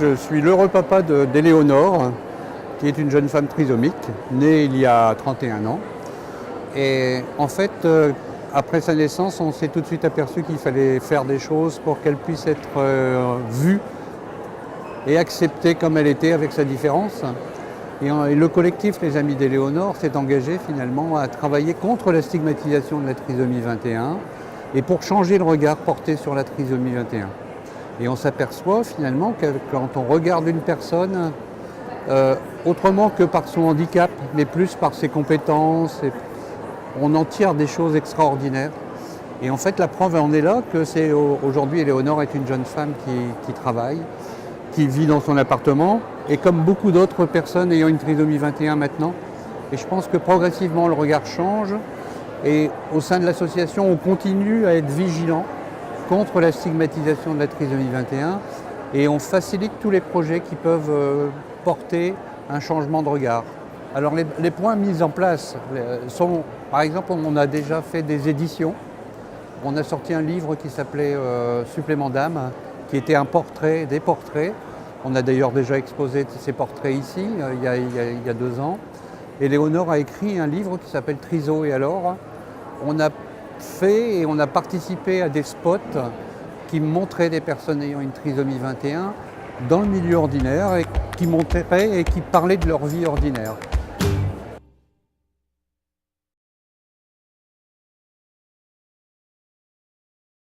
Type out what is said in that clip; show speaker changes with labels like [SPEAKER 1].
[SPEAKER 1] je suis l'heureux papa d'Éléonore, qui est une jeune femme trisomique, née il y a 31 ans. Et en fait, après sa naissance, on s'est tout de suite aperçu qu'il fallait faire des choses pour qu'elle puisse être vue et acceptée comme elle était avec sa différence. Et le collectif Les Amis d'Éléonore s'est engagé finalement à travailler contre la stigmatisation de la trisomie 21 et pour changer le regard porté sur la trisomie 21. Et on s'aperçoit finalement que quand on regarde une personne autrement que par son handicap, mais plus par ses compétences, on en tire des choses extraordinaires. Et en fait, la preuve en est là que c'est aujourd'hui, Éléonore est une jeune femme qui travaille, qui vit dans son appartement, et comme beaucoup d'autres personnes ayant une trisomie 21 maintenant. Et je pense que progressivement, le regard change. Et au sein de l'association, on continue à être vigilant contre la stigmatisation de la trisomie 21 et on facilite tous les projets qui peuvent porter un changement de regard. Alors les points mis en place sont, par exemple, on a déjà fait des éditions. On a sorti un livre qui s'appelait Supplément d'âme, qui était un portrait, des portraits. On a d'ailleurs déjà exposé ces portraits ici, il y a 2 ans. Éléonore a écrit un livre qui s'appelle Triso et alors. On a fait et on a participé à des spots qui montraient des personnes ayant une trisomie 21 dans le milieu ordinaire et qui montraient et qui parlaient de leur vie ordinaire.